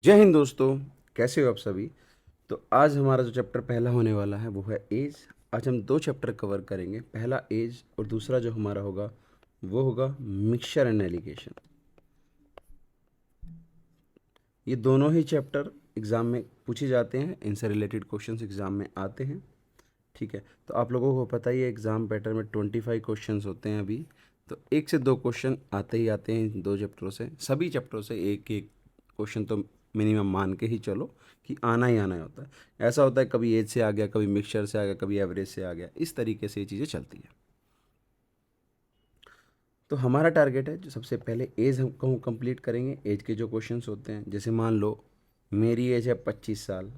जय हिंद दोस्तों। कैसे हो आप सभी। तो आज हमारा जो चैप्टर पहला होने वाला है वो है एज। आज हम दो चैप्टर कवर करेंगे, पहला एज और दूसरा जो हमारा होगा वो होगा मिक्सचर एंड एलिगेशन। ये दोनों ही चैप्टर एग्ज़ाम में पूछे जाते हैं, इनसे रिलेटेड क्वेश्चंस एग्ज़ाम में आते हैं। ठीक है, तो आप लोगों को पता ही है एग्ज़ाम पैटर्न में 25 क्वेश्चंस होते हैं अभी। तो एक से दो क्वेश्चन आते ही आते हैं इन दो चैप्टरों से, सभी चैप्टरों से एक एक क्वेश्चन तो मिनिमम मान के ही चलो कि आना ही आना होता है। ऐसा होता है कभी एज से आ गया, कभी मिक्सचर से आ गया, कभी एवरेज से आ गया, इस तरीके से ये चीज़ें चलती हैं। तो हमारा टारगेट है जो सबसे पहले एज हम कंप्लीट करेंगे। एज के जो क्वेश्चंस होते हैं, जैसे मान लो मेरी एज है 25 साल,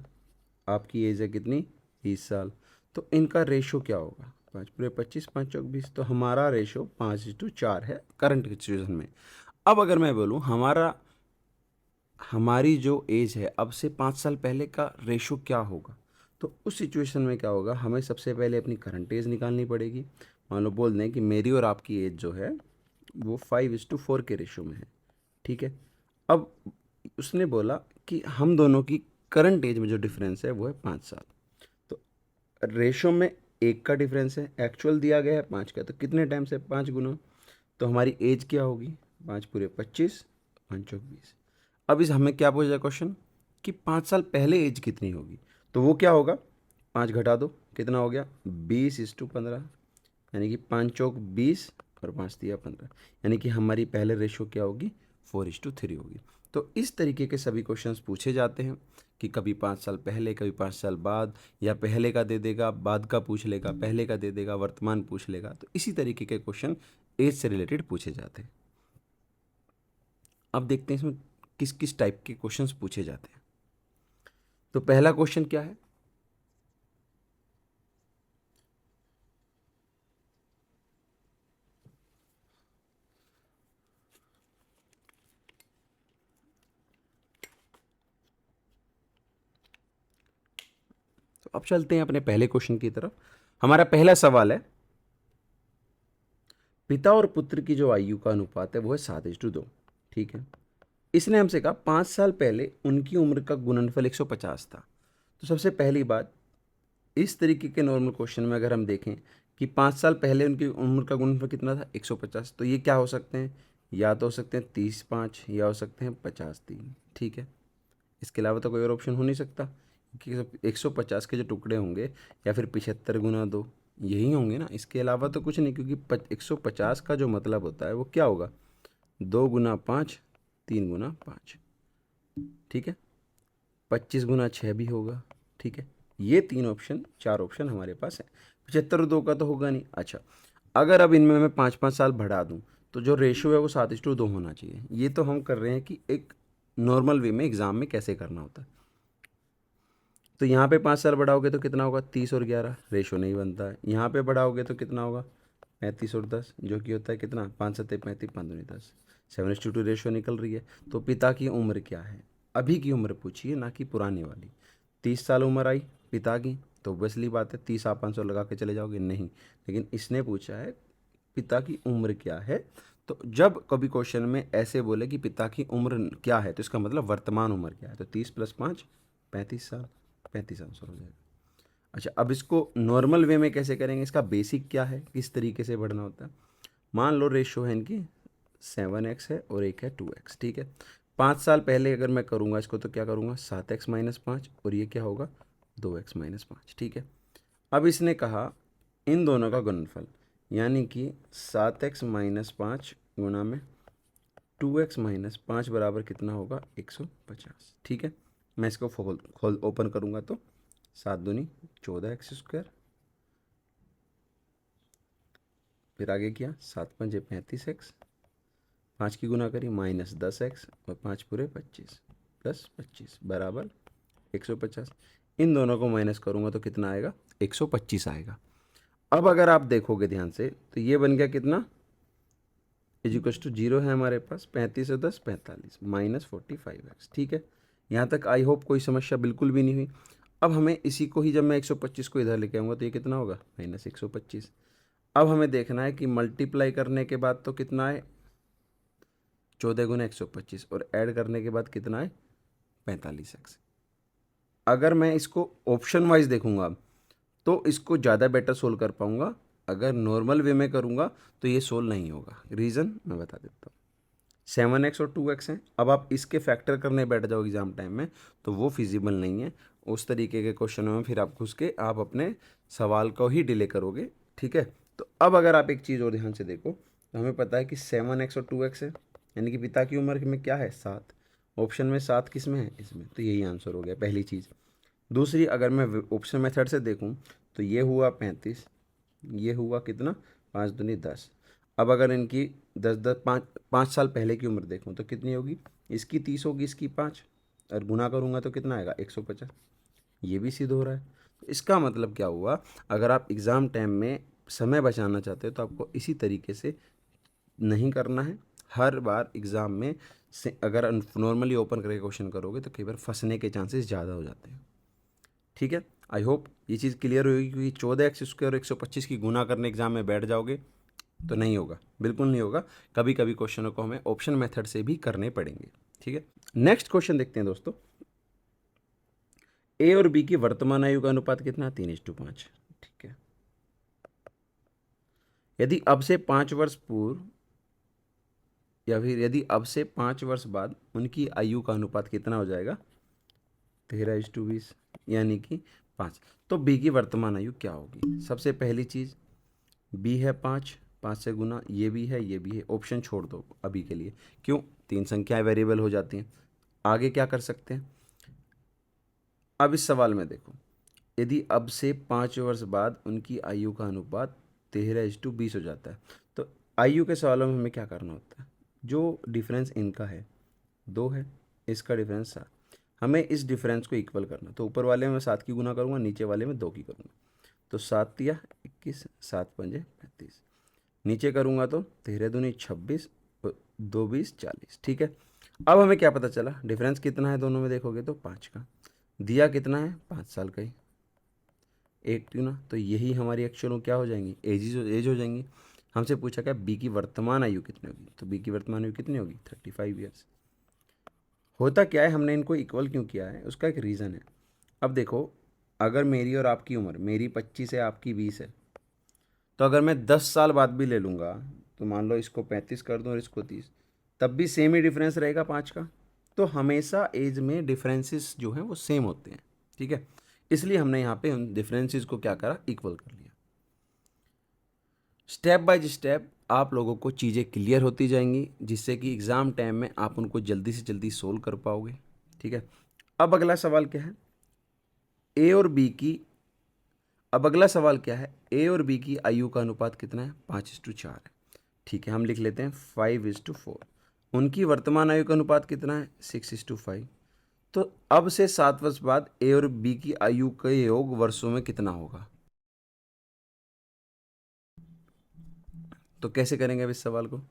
आपकी एज है कितनी, 30 साल। तो इनका रेशो क्या होगा, 5 पूरे 25, 5 चौक 20। तो हमारा रेशो 5:4 है करंट सिचुएशन में। अब अगर मैं बोलूँ हमारी जो एज है अब से 5 साल पहले का रेशो क्या होगा, तो उस सिचुएशन में क्या होगा, हमें सबसे पहले अपनी करंट एज निकालनी पड़ेगी। मान लो बोल दें कि मेरी और आपकी एज जो है वो 5:4 के रेशो में है। ठीक है। अब उसने बोला कि हम दोनों की करंट एज में जो डिफरेंस है वो है 5 साल। तो रेशो में एक का डिफरेंस है, एक्चुअल दिया गया है 5 का, तो कितने टाइम से 5 गुना। तो हमारी एज क्या होगी, 5 पूरे 25, 5 चौक 20। अब इस हमें क्या पूछा क्वेश्चन कि 5 साल पहले एज कितनी होगी। तो वो क्या होगा, 5 घटा दो कितना हो गया, 20:15। यानी कि 5 चौक 20 और 5 तिया 15। यानी कि हमारी पहले रेशो क्या होगी, 4:3 होगी। तो इस तरीके के सभी क्वेश्चंस पूछे जाते हैं कि कभी 5 साल पहले, कभी 5 साल बाद, या पहले का दे देगा, बाद का पूछ लेगा, पहले का दे देगा, वर्तमान पूछ लेगा। तो इसी तरीके के क्वेश्चन एज से रिलेटेड पूछे जाते हैं। अब देखते हैं इसमें किस किस टाइप के क्वेश्चंस पूछे जाते हैं। तो पहला क्वेश्चन क्या है, तो अब चलते हैं अपने पहले क्वेश्चन की तरफ। हमारा पहला सवाल है, पिता और पुत्र की जो आयु का अनुपात है वो है 7:2। ठीक है। इसने हमसे कहा 5 साल पहले उनकी उम्र का गुणनफल 150 था। तो सबसे पहली बात, इस तरीके के नॉर्मल क्वेश्चन में अगर हम देखें कि 5 साल पहले उनकी उम्र का गुणनफल कितना था, 150, तो ये क्या हो सकते हैं, या तो हो सकते हैं 30:5, या हो सकते हैं 50:3। ठीक है। इसके अलावा तो कोई और ऑप्शन हो नहीं सकता, क्योंकि 150 के जो टुकड़े होंगे या फिर 75 गुना 2 यही होंगे ना, इसके अलावा तो कुछ नहीं। क्योंकि 150 का जो मतलब होता है वो क्या होगा, 2 गुना 5, 3 गुना 5। ठीक है। 25 गुना 6 भी होगा। ठीक है। ये तीन ऑप्शन, चार ऑप्शन हमारे पास है। 75 और 2 का तो होगा नहीं। अच्छा, अगर अब इनमें मैं 5-5 साल बढ़ा दूं तो जो रेशो है वो 7:2 होना चाहिए। ये तो हम कर रहे हैं कि एक नॉर्मल वे में एग्जाम में कैसे करना होता है। तो यहाँ पे 5 साल बढ़ाओगे तो कितना होगा, 30 और 11, रेशो नहीं बनता है। यहाँ पे बढ़ाओगे तो कितना होगा, 35 और 10, जो कि होता है कितना, 5 7 35, 5 दूनी 10, 7:2 रेशो निकल रही है। तो पिता की उम्र क्या है, अभी की उम्र पूछिए, ना कि पुरानी वाली। 30 साल उम्र आई पिता की, तो ऑब्वियसली बात है 30 आप 500 लगा के चले जाओगे, नहीं। लेकिन इसने पूछा है पिता की उम्र क्या है। तो जब कभी क्वेश्चन में ऐसे बोले कि पिता की उम्र क्या है, तो इसका मतलब वर्तमान उम्र क्या है। तो 30 + 5 35 साल, 35 आंसर हो जाएगा। अच्छा, अब इसको नॉर्मल वे में कैसे करेंगे, इसका बेसिक क्या है, किस तरीके से बढ़ना होता है। मान लो रेशो है इनकी 7x है और एक है 2x। ठीक है। 5 साल पहले अगर मैं करूँगा इसको तो क्या करूँगा, 7x - 5, और ये क्या होगा, 2x - 5। ठीक है। अब इसने कहा इन दोनों का गुणनफल, यानी कि 7x - 5 गुना में 2x - 5 बराबर कितना होगा, 150। ठीक है। मैं इसको खोल खोल ओपन करूँगा तो 7 दूनी 14x², फिर आगे किया 7 × 5 = 35x, 5 की गुना करी -10x, और 5 पूरे 25 प्लस 25 बराबर 150। इन दोनों को माइनस करूँगा तो कितना आएगा, 125 आएगा। अब अगर आप देखोगे ध्यान से तो ये बन गया कितना, =0 है हमारे पास, 35 और 10 45 -45x। ठीक है। यहाँ तक आई होप कोई समस्या बिल्कुल भी नहीं हुई। अब हमें इसी को ही, जब मैं 125 को इधर लेके आऊँगा तो ये कितना होगा, -125। अब हमें देखना है कि मल्टीप्लाई करने के बाद तो कितना है, 14 × 125, और ऐड करने के बाद कितना है, 45x। अगर मैं इसको ऑप्शन वाइज देखूंगा तो इसको ज़्यादा बेटर सोल्व कर पाऊंगा, अगर नॉर्मल वे में करूंगा तो ये सोल्व नहीं होगा। रीज़न मैं बता देता हूँ। 7x और 2x हैं। अब आप इसके फैक्टर करने बैठ जाओ एग्ज़ाम टाइम में तो वो फिजिबल नहीं है। उस तरीके के क्वेश्चनों में फिर आप घुस के आप अपने सवाल को ही डिले करोगे, ठीक है। तो अब अगर आप एक चीज़ और ध्यान से देखो तो हमें पता है कि 7x और 2x है, यानी कि पिता की उम्र में क्या है 7। ऑप्शन में 7 किस में है, इसमें, तो यही आंसर हो गया पहली चीज़। दूसरी, अगर मैं ऑप्शन मेथड से देखूं तो ये हुआ 35, ये हुआ कितना 5 दूनी 10। अब अगर इनकी 10 10 5 साल पहले की उम्र देखूं तो कितनी होगी, इसकी 30 होगी, इसकी 5, और गुना करूंगा तो कितना आएगा 150। ये भी सिद्ध हो रहा है। तो इसका मतलब क्या हुआ, अगर आप एग्ज़ाम टाइम में समय बचाना चाहते हो तो आपको इसी तरीके से नहीं करना है। हर बार एग्ज़ाम में से अगर नॉर्मली ओपन करके क्वेश्चन करोगे तो कई बार फंसने के चांसेस ज़्यादा हो जाते हैं, ठीक है। आई होप ये चीज़ क्लियर होगी, क्योंकि 14x² और 125 की गुना करने एग्जाम में बैठ जाओगे तो नहीं होगा, बिल्कुल नहीं होगा। कभी कभी क्वेश्चनों को हमें ऑप्शन मेथड से भी करने पड़ेंगे, ठीक है। नेक्स्ट क्वेश्चन देखते हैं दोस्तों। ए और बी की वर्तमान आयु का अनुपात कितना, 3:5, ठीक है। यदि अब से 5 वर्ष पूर्व या फिर यदि अब से 5 वर्ष बाद उनकी आयु का अनुपात कितना हो जाएगा, 13:20, यानी कि 5। तो बी की वर्तमान आयु क्या होगी। सबसे पहली चीज़, बी है 5, 5 से गुना, ये भी है, ये भी है। ऑप्शन छोड़ दो अभी के लिए, क्यों, 3 संख्याएं वेरिएबल हो जाती हैं। आगे क्या कर सकते हैं, अब इस सवाल में देखो, यदि अब से 5 वर्ष बाद उनकी आयु का अनुपात 13:20 हो जाता है, तो आयु के सवालों में हमें क्या करना होता है, जो डिफरेंस इनका है 2 है, इसका डिफरेंस 7, हमें इस डिफरेंस को इक्वल करना। तो ऊपर वाले में 7 की गुना करूँगा, नीचे वाले में 2 की करूँगा। तो 7 या 21, 7 पंजे 35, नीचे करूँगा तो 13 दूनी 26, 2 20 40, ठीक है। अब हमें क्या पता चला, डिफरेंस कितना है दोनों में देखोगे तो 5 का, दिया कितना है 5 साल का ही, एक क्यों ना, तो यही हमारी एक्चुअल क्या हो जाएंगी, एज हो जाएंगी। हमसे पूछा क्या, बी की वर्तमान आयु कितनी होगी, तो बी की वर्तमान आयु कितनी होगी 35 ईयर्स। होता क्या है, हमने इनको इक्वल क्यों किया है, उसका एक रीज़न है। अब देखो, अगर मेरी और आपकी उम्र, मेरी 25 है, आपकी 20 है, तो अगर मैं 10 साल बाद भी ले लूँगा, तो मान लो इसको 35 कर दूँ और इसको 30, तब भी सेम ही डिफरेंस रहेगा 5 का। तो हमेशा एज में डिफरेंसेस जो हैं वो सेम होते हैं, ठीक है। इसलिए हमने यहाँ पे उन डिफरेंसेस को क्या करा, इक्वल कर लिया। स्टेप बाय स्टेप आप लोगों को चीज़ें क्लियर होती जाएंगी, जिससे कि एग्ज़ाम टाइम में आप उनको जल्दी से जल्दी सोल्व कर पाओगे, ठीक है। अब अगला सवाल क्या है, ए और बी की, अब अगला सवाल क्या है, ए और बी की आयु का अनुपात कितना है, 5:4 है, ठीक है। हम लिख लेते हैं 5:4। उनकी वर्तमान आयु का अनुपात कितना है, 6:5। तो अब से 7 वर्ष बाद ए और बी की आयु का योग वर्षों में कितना होगा, तो कैसे करेंगे अब इस सवाल को।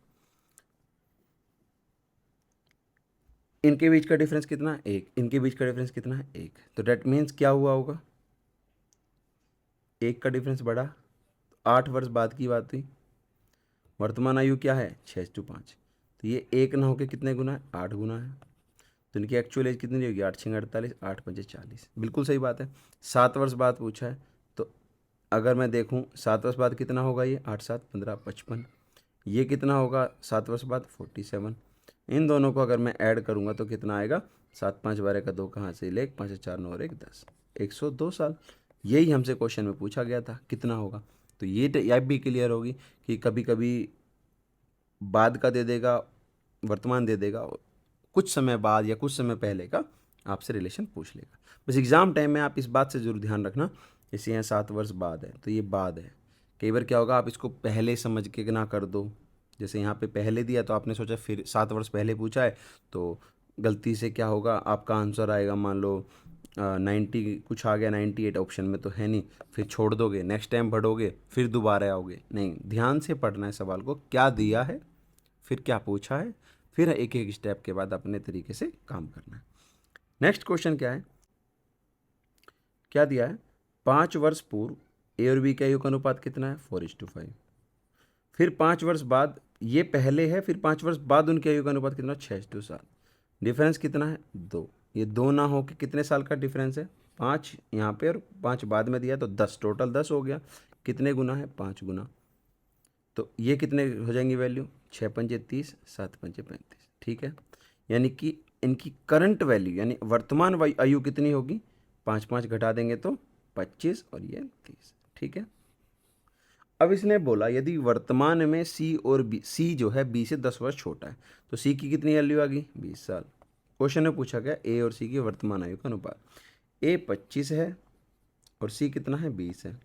इनके बीच का डिफरेंस कितना है, 1, इनके बीच का डिफरेंस कितना है, 1, तो डेट मीन्स क्या हुआ होगा, 1 का डिफरेंस बढ़ा, 8 वर्ष बाद की बात हुई। वर्तमान आयु क्या है 6:5, तो ये 1 ना होकर कितने गुना है, 8 गुना है। तो इनकी एक्चुअल एज कितनी होगी, 8×6 48, 8×5 40, बिल्कुल सही बात है। 7 वर्ष बाद पूछा है, तो अगर मैं देखूं 7 वर्ष बाद कितना होगा, ये 8 7 15 55, ये कितना होगा 7 वर्ष बाद 47। इन दोनों को अगर मैं ऐड करूंगा तो कितना आएगा, 7 5 12 का 2 कहाँ से ले, 5 4 9 और 1 10, 102 साल। यही हमसे क्वेश्चन में पूछा गया था, कितना होगा। तो ये भी क्लियर होगी कि कभी कभी बाद का दे देगा, वर्तमान दे देगा, कुछ समय बाद या कुछ समय पहले का आपसे रिलेशन पूछ लेगा। बस एग्ज़ाम टाइम में आप इस बात से ज़रूर ध्यान रखना, जैसे यहाँ 7 वर्ष बाद है तो ये बाद है। कई बार क्या होगा, आप इसको पहले समझ के ना कर दो, जैसे यहाँ पे पहले दिया तो आपने सोचा फिर 7 वर्ष पहले पूछा है, तो गलती से क्या होगा, आपका आंसर आएगा मान लो 90 कुछ आ गया, 98 ऑप्शन में तो है नहीं, फिर छोड़ दोगे, नेक्स्ट टाइम पढ़ोगे, फिर दोबारा आओगे। नहीं, ध्यान से पढ़ना है सवाल को, क्या दिया है, फिर क्या पूछा है, फिर एक एक स्टेप के बाद अपने तरीके से काम करना है। नेक्स्ट क्वेश्चन क्या है, क्या दिया है, 5 वर्ष पूर्व ए और बी का आयु का अनुपात कितना है, 4:5। फिर 5 वर्ष बाद, ये पहले है, फिर 5 वर्ष बाद उनकी आयु का अनुपात कितना, 6:7। डिफरेंस कितना है, 2। ये 2 ना हो के कितने साल का डिफरेंस है, 5 यहाँ पे और 5 बाद में दिया तो 10, टोटल 10 हो गया। कितने गुना है, 5 गुना। तो ये कितने हो जाएंगी वैल्यू, 6 पंजे 30, 7 पंजे 35, ठीक है। यानी कि इनकी करंट वैल्यू यानी वर्तमान आयु कितनी होगी, 5 5 घटा देंगे तो 25 और ये 30, ठीक है। अब इसने बोला यदि वर्तमान में सी और बी, सी जो है बी से 10 वर्ष छोटा है, तो सी की कितनी वैल्यू आ गई, 20 साल। क्वेश्चन में पूछा गया ए और सी की वर्तमान आयु का अनुपात, ए 25 है और सी कितना है, 20 है।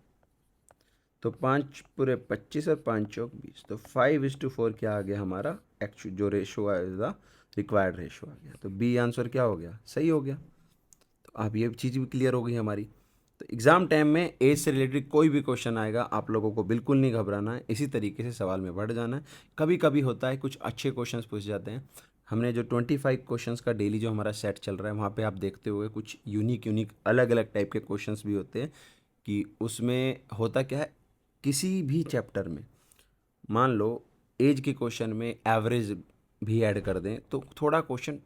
तो 5 पूरे 25 और 5 चौक 20, तो 5:4 क्या आ गया हमारा, एक्चुअल जो रेशो आएगा रिक्वायर्ड रेशो आ गया। तो बी आंसर क्या हो गया, सही हो गया। तो अब ये चीज़ भी क्लियर हो गई हमारी। तो एग्ज़ाम टाइम में एज से रिलेटेड कोई भी क्वेश्चन आएगा, आप लोगों को बिल्कुल नहीं घबराना है, इसी तरीके से सवाल में बढ़ जाना है। कभी कभी होता है कुछ अच्छे क्वेश्चंस पूछ जाते हैं। हमने जो 25 क्वेश्चंस का डेली जो हमारा सेट चल रहा है, वहाँ पे आप देखते हुए कुछ यूनिक अलग अलग टाइप के क्वेश्चंस भी होते हैं कि उसमें होता क्या है, किसी भी चैप्टर में मान लो एज के क्वेश्चन में एवरेज भी ऐड कर दें तो थोड़ा क्वेश्चन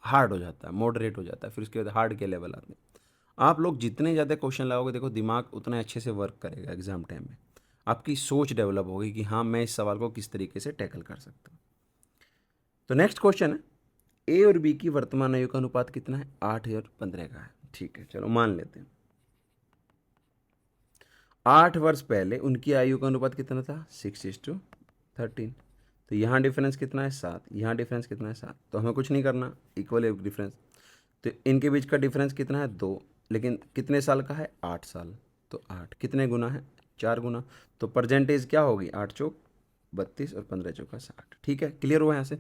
हार्ड हो जाता है, मॉडरेट हो जाता है, फिर उसके बाद हार्ड के लेवल आते हैं। आप लोग जितने ज़्यादा क्वेश्चन लगाओगे, देखो दिमाग उतना अच्छे से वर्क करेगा एग्जाम टाइम में, आपकी सोच डेवलप होगी कि हाँ मैं इस सवाल को किस तरीके से टैकल कर सकता हूँ। तो नेक्स्ट क्वेश्चन है, ए और बी की वर्तमान आयु का अनुपात कितना है, 8 और 15 का है, ठीक है। चलो मान लेते हैं 8 वर्ष पहले उनकी आयु का अनुपात कितना था, 6:13। तो यहाँ डिफरेंस कितना है, 7, यहाँ डिफरेंस कितना है, 7। तो हमें कुछ नहीं करना, इक्वल है डिफरेंस। तो इनके बीच का डिफरेंस कितना है, 2, लेकिन कितने साल का है, 8 साल। तो 8 कितने गुना है, 4 गुना। तो परसेंटेज क्या होगी, 8 चौक 32 और 15 चौका 60, ठीक है। क्लियर हुआ यहाँ से।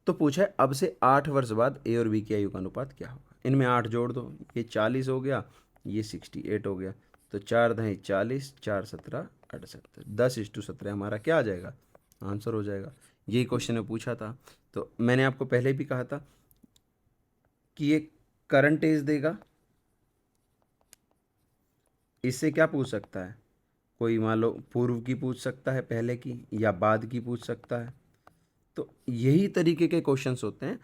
तो पूछा है अब से 8 वर्ष बाद ए और बी की आयु का अनुपात क्या होगा। इनमें 8 जोड़ दो, ये 40 हो गया, ये 68 हो गया। तो 4 दही 40, 4 17 68, 10:17 हमारा क्या आ जाएगा, आंसर हो जाएगा। यही क्वेश्चन में पूछा था। तो मैंने आपको पहले भी कहा था कि ये करंट एज देगा, इससे क्या पूछ सकता है, कोई मान लो पूर्व की पूछ सकता है, पहले की या बाद की पूछ सकता है। तो यही तरीके के क्वेश्चंस होते हैं।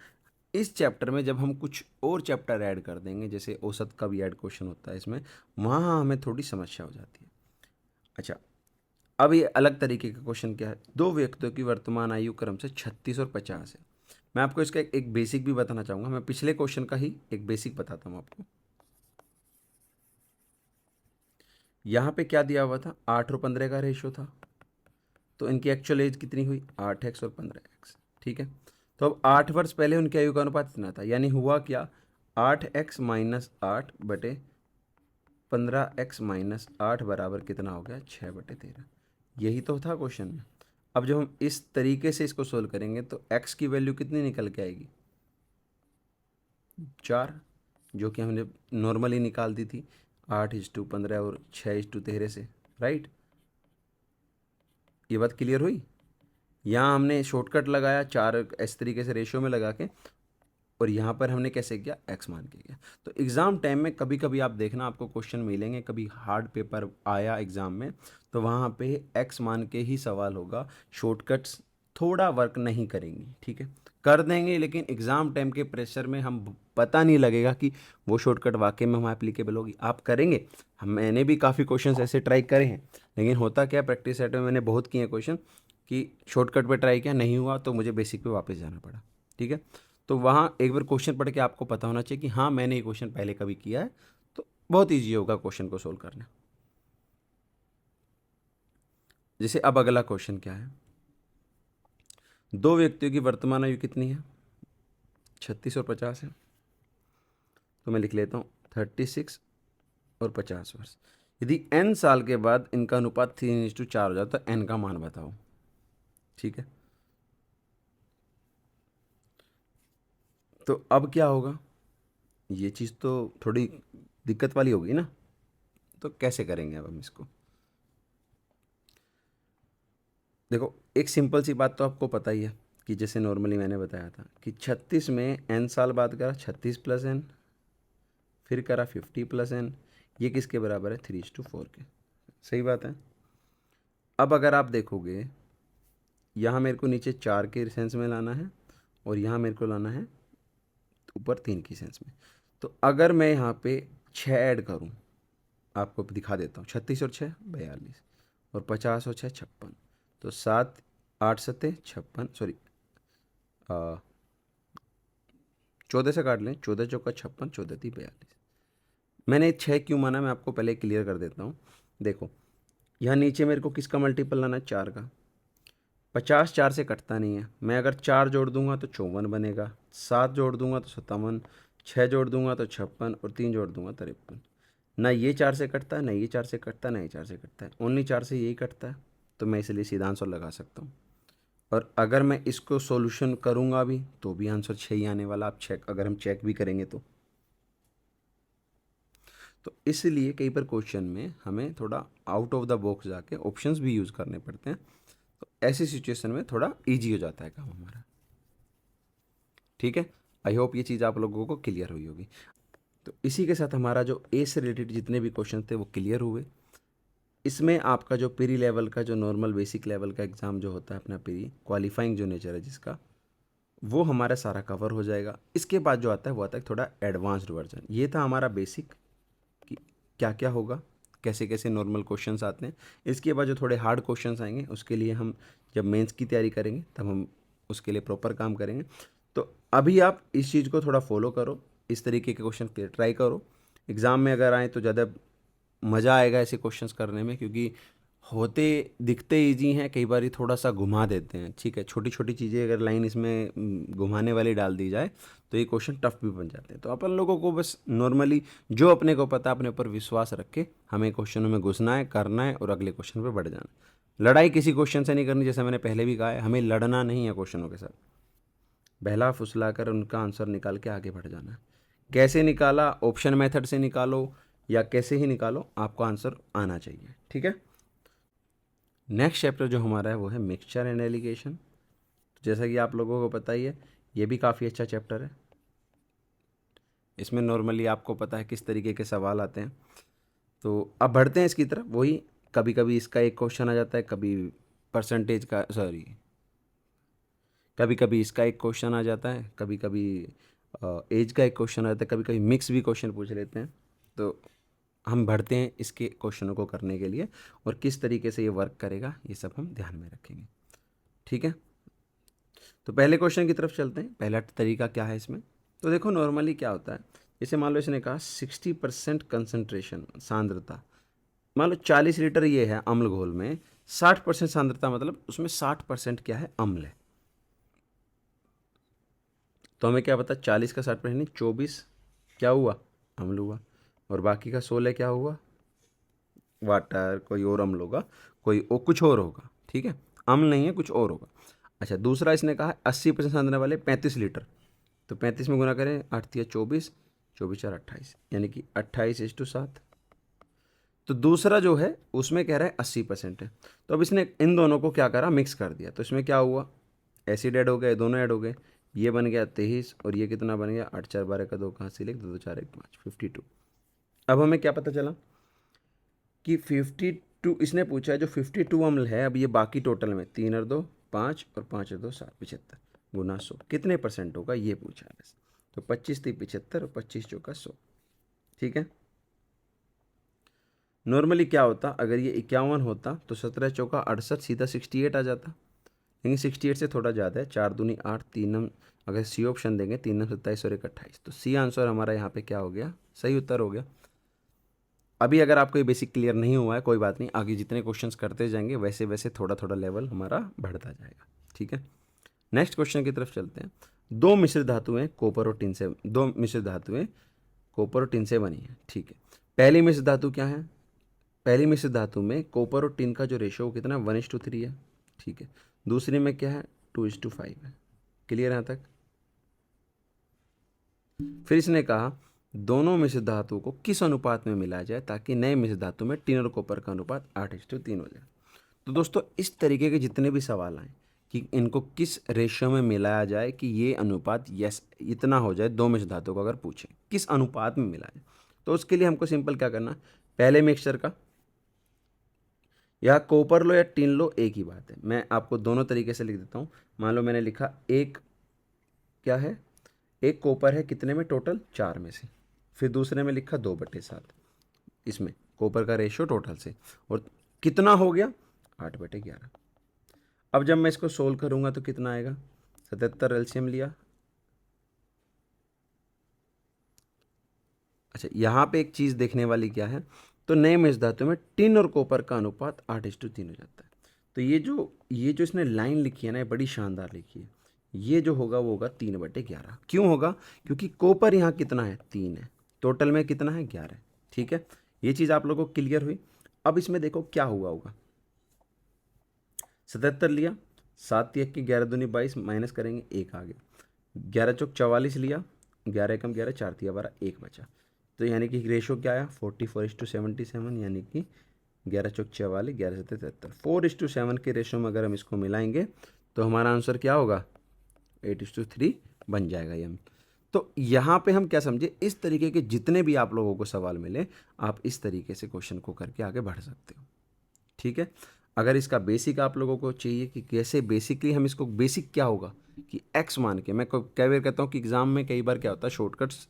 इस चैप्टर में जब हम कुछ और चैप्टर ऐड कर देंगे, जैसे औसत का भी ऐड क्वेश्चन होता है इसमें, वहाँ हमें थोड़ी समस्या हो जाती है। अच्छा, अब ये अलग तरीके का क्वेश्चन क्या है, दो व्यक्तियों की वर्तमान आयु क्रम से 36 और 50 है। मैं आपको इसका एक बेसिक भी बताना चाहूँगा, मैं पिछले क्वेश्चन का ही एक बेसिक बताता हूँ आपको। यहाँ पे क्या दिया हुआ था, 8 और 15 का रेशो था। तो इनकी एक्चुअल एज कितनी हुई, 8x और 15x, ठीक है। तो अब 8 वर्ष पहले उनकी आयु का अनुपात इतना था, यानी हुआ क्या, 8x माइनस 8 बटे 15x माइनस 8 बराबर कितना हो गया, 6/13। यही तो था क्वेश्चन में। अब जब हम इस तरीके से इसको सोल्व करेंगे तो x की वैल्यू कितनी निकल के आएगी, 4, जो कि हमने नॉर्मली निकाल दी थी 8:15 और 6:13 से, राइट। ये बात क्लियर हुई। यहाँ हमने शॉर्टकट लगाया, 4 इस तरीके से रेशियो में लगा के, और यहाँ पर हमने कैसे किया, एक्स मान के किया। तो एग्ज़ाम टाइम में कभी कभी आप देखना आपको क्वेश्चन मिलेंगे, कभी हार्ड पेपर आया एग्ज़ाम में तो वहाँ पे एक्स मान के ही सवाल होगा। शॉर्टकट्स थोड़ा वर्क नहीं करेंगी, ठीक है, कर देंगे, लेकिन एग्ज़ाम टाइम के प्रेशर में हम पता नहीं लगेगा कि वो शॉर्टकट वाकई में हम एप्लीकेबल होगी। आप करेंगे, मैंने भी काफ़ी क्वेश्चन ऐसे ट्राई करे हैं, लेकिन होता क्या, प्रैक्टिस सेट में मैंने बहुत किए क्वेश्चन कि शॉर्टकट पे ट्राई किया, नहीं हुआ तो मुझे बेसिक पे वापस जाना पड़ा, ठीक है। तो वहाँ एक बार क्वेश्चन पढ़ के आपको पता होना चाहिए कि हाँ मैंने ये क्वेश्चन पहले कभी किया है, तो बहुत ईजी होगा क्वेश्चन को सोल्व करना। जैसे अब अगला क्वेश्चन क्या है, दो व्यक्तियों की वर्तमान आयु कितनी है, 36 और 50 है। तो मैं लिख लेता हूँ 36 और 50 वर्ष। यदि n साल के बाद इनका अनुपात 3:4 हो जाता तो n का मान बताओ, ठीक है। तो अब क्या होगा, ये चीज़ तो थोड़ी दिक्कत वाली होगी ना। तो कैसे करेंगे अब हम इसको, देखो एक सिंपल सी बात तो आपको पता ही है कि जैसे नॉर्मली मैंने बताया था कि 36 में n साल बाद करा 36 प्लस n, फिर करा 50 प्लस n, ये किसके बराबर है, 3:4 के। सही बात है। अब अगर आप देखोगे, यहाँ मेरे को नीचे 4 के सेंस में लाना है और यहाँ मेरे को लाना है ऊपर 3 की सेंस में। तो अगर मैं यहाँ पे 6 ऐड करूँ, आपको दिखा देता हूँ, 36 और 6 42 और 50 और 6 56, तो 7 8 सत्ते 56, सॉरी 14 से काट लें, 14 चौका 56, 14 ती 42। मैंने 6 क्यों माना, मैं आपको पहले क्लियर कर देता हूँ। देखो यहाँ नीचे मेरे को किसका मल्टीपल लाना है, 4 का। 50 4 से कटता नहीं है, मैं अगर 4 जोड़ दूंगा तो 54 बनेगा, 7 जोड़ दूंगा तो 57, 6 जोड़ दूंगा तो 56 और 3 जोड़ दूंगा 53। ना ये 4 से कटता है, ना ये 4 से कटता है, ना ये 4 से कटता है, ओनली 4 से यही कटता है। तो मैं इसलिए सीधा आंसर लगा सकता हूँ। और अगर मैं इसको सॉल्यूशन करूँगा भी तो भी आंसर 6 ही आने वाला। आप चेक, अगर हम चेक भी करेंगे तो इसलिए कई बार क्वेश्चन में हमें थोड़ा आउट ऑफ द बॉक्स जाके ऑप्शंस भी यूज़ करने पड़ते हैं। तो ऐसी सिचुएशन में थोड़ा इजी हो जाता है काम हमारा। ठीक है, आई होप ये चीज़ आप लोगों को क्लियर हुई होगी। तो इसी के साथ हमारा जो ए से रिलेटेड जितने भी क्वेश्चन थे वो क्लियर हुए। इसमें आपका जो प्री लेवल का, जो नॉर्मल बेसिक लेवल का एग्ज़ाम जो होता है अपना प्री क्वालिफाइंग जो नेचर है जिसका, वो हमारा सारा कवर हो जाएगा। इसके बाद जो आता है वो आता है थोड़ा एडवांस्ड वर्जन। ये था हमारा बेसिक कि क्या क्या होगा, कैसे कैसे नॉर्मल क्वेश्चंस आते हैं। इसके बाद जो थोड़े हार्ड क्वेश्चंस आएंगे उसके लिए हम जब मेंस की तैयारी करेंगे तब हम उसके लिए प्रॉपर काम करेंगे। तो अभी आप इस चीज़ को थोड़ा फॉलो करो, इस तरीके के क्वेश्चन ट्राई करो। एग्ज़ाम में अगर आए तो ज़्यादा मज़ा आएगा ऐसे क्वेश्चंस करने में, क्योंकि होते दिखते ईजी हैं, कई बार थोड़ा सा घुमा देते हैं। ठीक है, छोटी छोटी चीज़ें अगर लाइन इसमें घुमाने वाली डाल दी जाए तो ये क्वेश्चन टफ भी बन जाते हैं। तो अपन लोगों को बस नॉर्मली जो अपने को पता है अपने ऊपर विश्वास रख के हमें क्वेश्चनों में घुसना है, करना है और अगले क्वेश्चन पर बढ़ जाना है। लड़ाई किसी क्वेश्चन से नहीं करनी, जैसे मैंने पहले भी कहा है, हमें लड़ना नहीं है क्वेश्चनों के साथ, बहला फुसला कर उनका आंसर निकाल के आगे बढ़ जाना है। कैसे निकाला, ऑप्शन मेथड से निकालो या कैसे ही निकालो, आपका आंसर आना चाहिए। ठीक है, नेक्स्ट चैप्टर जो हमारा है वो है मिक्सचर एंड एलिगेशन। जैसा कि आप लोगों को पता ही है, ये भी काफ़ी अच्छा चैप्टर है। इसमें नॉर्मली आपको पता है किस तरीके के सवाल आते हैं। तो अब बढ़ते हैं इसकी तरफ। वही कभी कभी इसका एक क्वेश्चन आ जाता है, कभी परसेंटेज का, सॉरी कभी कभी इसका एक क्वेश्चन आ जाता है, कभी कभी एज का एक क्वेश्चन आ जाता है, कभी कभी मिक्स भी क्वेश्चन पूछ लेते हैं। तो हम बढ़ते हैं इसके क्वेश्चनों को करने के लिए, और किस तरीके से ये वर्क करेगा ये सब हम ध्यान में रखेंगे। ठीक है, तो पहले क्वेश्चन की तरफ चलते हैं। पहला तरीका क्या है इसमें, तो देखो नॉर्मली क्या होता है, जैसे मान लो इसने कहा 60% कंसनट्रेशन, सांद्रता। मान लो 40 लीटर ये है अम्ल घोल में, 60% सांद्रता, मतलब उसमें 60% क्या है, अम्ल है। तो हमें क्या पता, 40 का 60% नहीं, 24 क्या हुआ, अम्ल हुआ, और बाकी का 16 क्या हुआ, वाटर, कोई और अम्ल होगा, कोई और कुछ और होगा। ठीक है, अम्ल नहीं है, कुछ और होगा। अच्छा, दूसरा इसने कहा 80% सांद्रता वाले 35 लीटर, तो 35 में गुना करें, 8 या 24, 24 4 28, यानी कि 28:7। तो दूसरा जो है उसमें कह रहा है 80% है। तो अब इसने इन दोनों को क्या करा, मिक्स कर दिया। तो इसमें क्या हुआ, एसिड ऐड हो गए, दोनों ऐड हो गए, ये बन गया 23 और ये कितना बन गया 8 4 12 का 2 कहाँ से लिख, 2 2 4 1 5, 52। अब हमें क्या पता चला कि 52 इसने पूछा है, जो 52 अम्ल है, अब ये बाकी टोटल में 3 और 2 5 और 5 और 2 7, 75 गुना 100 कितने परसेंट होगा ये पूछा है बस। तो 25 3 75 और 25 चौका 100। ठीक है, नॉर्मली क्या होता, अगर ये 51 होता तो 17 चौका 68, सीधा 68 आ जाता, लेकिन 68 से थोड़ा ज़्यादा है, 4 दूनी 8, 3 नम, अगर सी ऑप्शन देंगे 3 नम 27 और 1 28, तो सी आंसर हमारा यहाँ पे क्या हो गया, सही उत्तर हो गया। अभी अगर आपको ये बेसिक क्लियर नहीं हुआ है कोई बात नहीं, आगे जितने क्वेश्चंस करते जाएंगे वैसे वैसे थोड़ा थोड़ा लेवल हमारा बढ़ता जाएगा। ठीक है, नेक्स्ट क्वेश्चन की तरफ चलते हैं। दो मिश्र धातुएं कॉपर और टिन से, दो मिश्र धातुएं कॉपर और टिन से बनी है। ठीक है, पहली मिश्र धातु क्या है, पहली मिश्र धातु में कॉपर और टिन का जो रेशो कितना 1:3 है। ठीक है, दूसरी में क्या है 2:5 है। क्लियर यहाँ तक। फिर इसने कहा दोनों मिश्र धातुओं को किस अनुपात में मिलाया जाए ताकि नए मिश्र धातु में टिन और कॉपर का अनुपात 8:3 हो जाए। तो दोस्तों इस तरीके के जितने भी सवाल आए कि इनको किस रेशियो में मिलाया जाए कि ये अनुपात यस इतना हो जाए, दो मिश्र धातु को अगर पूछें किस अनुपात में मिलाया जाए, तो उसके लिए हमको सिंपल क्या करना, पहले मिक्सचर का या कॉपर लो या टिन लो, एक ही बात है। मैं आपको दोनों तरीके से लिख देता हूँ। मान लो मैंने लिखा एक क्या है, एक कॉपर है कितने में, टोटल 4 में से, फिर दूसरे में लिखा 2/7, इसमें कॉपर का रेशियो टोटल से, और कितना हो गया 8/11। अब जब मैं इसको सोल्व करूंगा तो कितना आएगा, 77 एलसीएम लिया। अच्छा, यहाँ पे एक चीज़ देखने वाली क्या है, तो नए मेष धातु में टिन और कॉपर का अनुपात 8:3 हो जाता है। तो ये जो इसने लाइन लिखी है ना, ये बड़ी शानदार लिखी है। ये जो होगा वो होगा 3/11। क्यों होगा, क्योंकि कॉपर यहाँ कितना है 3 है, टोटल में कितना है 11। ठीक है, ये चीज़ आप लोगों को क्लियर हुई। अब इसमें देखो क्या हुआ होगा, 77 लिया, 7 1 की 11 दूनी 22, माइनस करेंगे 1 आ गया, 11 चौक 44 लिया, 11 एकम 11, 4 तिया 12, 1 बचा। तो यानी कि रेशो क्या आया 44:77, यानी कि 11 चौक 44, 11 7 73, 4:7 के रेशो में अगर हम इसको मिलाएंगे तो हमारा आंसर क्या होगा 8:3 बन जाएगा ये। तो यहाँ पे हम क्या समझे, इस तरीके के जितने भी आप लोगों को सवाल मिले, आप इस तरीके से क्वेश्चन को करके आगे बढ़ सकते हो। ठीक है, अगर इसका बेसिक आप लोगों को चाहिए कि कैसे बेसिकली हम इसको, बेसिक क्या होगा कि एक्स मान के, मैं कई बार कहता हूँ कि एग्जाम में कई बार क्या होता है शॉर्टकट्स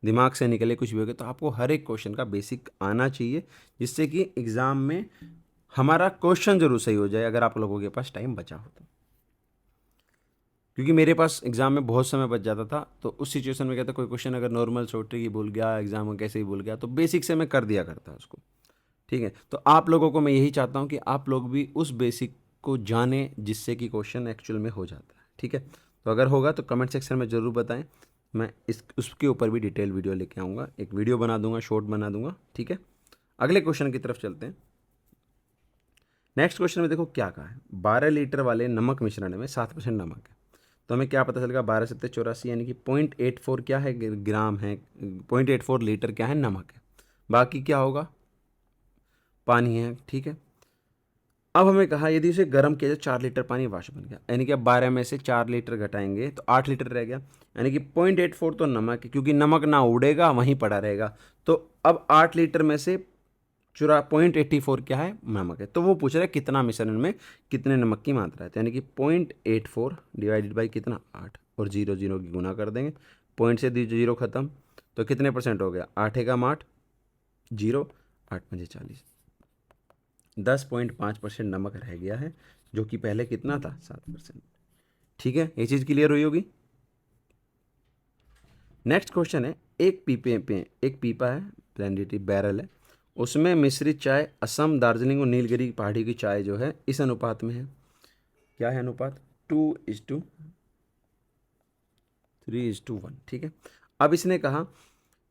दिमाग से निकले कुछ भी हो गया, तो आपको हर एक क्वेश्चन का बेसिक आना चाहिए, जिससे कि एग्जाम में हमारा क्वेश्चन जरूर सही हो जाए, अगर आप लोगों के पास टाइम बचा हो तो। क्योंकि मेरे पास एग्जाम में बहुत समय बच जाता था, तो उस सिचुएशन में क्या था, कोई क्वेश्चन अगर नॉर्मल छोटे की भूल गया, एग्जाम में कैसे ही भूल गया, तो बेसिक से मैं कर दिया करता उसको। ठीक है, तो आप लोगों को मैं यही चाहता हूँ कि आप लोग भी उस बेसिक को जाने, जिससे कि क्वेश्चन एक्चुअल में हो जाता है। ठीक है, तो अगर होगा तो कमेंट सेक्शन में ज़रूर बताएं, मैं उसके ऊपर भी डिटेल वीडियो लेके आऊँगा, एक वीडियो बना दूंगा, शॉर्ट बना दूंगा। ठीक है, अगले क्वेश्चन की तरफ चलते हैं। नेक्स्ट क्वेश्चन में देखो क्या कहा है, 12 लीटर वाले नमक मिश्रण में 7% नमक है। तो हमें क्या पता चलेगा, 12 7 84, यानी कि 0.84 क्या है ग्राम है, 0.84 लीटर क्या है नमक है, बाकी क्या होगा पानी है। ठीक है, अब हमें कहा यदि उसे गर्म किया जाए 4 लीटर पानी वाष्प बन गया, यानी कि अब 12 में से 4 लीटर घटाएंगे तो 8 लीटर रह गया, यानी कि 0.84 तो नमक है, क्योंकि नमक ना उड़ेगा वहीं पड़ा रहेगा। तो अब 8 लीटर में से 0.84 क्या है नमक है, तो वो पूछ रहा है कितना मिश्रण में कितने नमक की मात्रा है, तो यानी कि 0.84 डिवाइडेड बाई कितना 8, और 0 0 की गुना कर देंगे, पॉइंट से 0 खत्म, तो कितने परसेंट हो गया 8 एकम 8, 0 8 पंजे 40, 10.5% नमक रह गया है, जो कि पहले कितना था 7%। ठीक है, ये चीज़ क्लियर हुई होगी। नेक्स्ट क्वेश्चन है, एक पीपे पे एक पीपा है, ब्लेंडेड बैरल है, उसमें मिश्रित चाय असम, दार्जिलिंग और नीलगिरी पहाड़ी की चाय जो है इस अनुपात में है। क्या है अनुपात 2:3:1। ठीक है, अब इसने कहा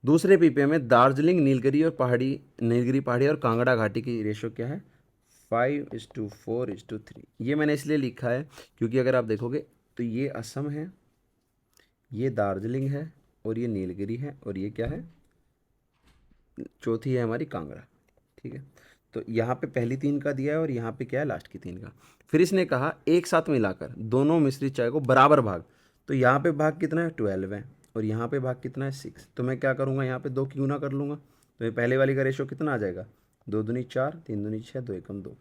दूसरे पीपे में दार्जिलिंग, नीलगिरी पहाड़ी और कांगड़ा घाटी की रेशो क्या है 5:4:3। ये मैंने इसलिए लिखा है क्योंकि अगर आप देखोगे तो ये असम है, ये दार्जिलिंग है, और ये नीलगिरी है, और ये क्या है चौथी है हमारी कांगड़ा। ठीक है, तो यहाँ पे पहली 3 का दिया है, और यहाँ पे क्या है लास्ट की 3 का। फिर इसने कहा एक साथ मिलाकर दोनों मिश्रित चाय को बराबर भाग, तो यहाँ पे भाग कितना है 12 है, और यहाँ पे भाग कितना है 6, तो मैं क्या करूँगा यहाँ पे 2 की गुना कर लूँगा, तो ये पहले वाली का रेशो कितना आ जाएगा 2 दूनी 4, 3 दूनी 6, 2 एकम 2।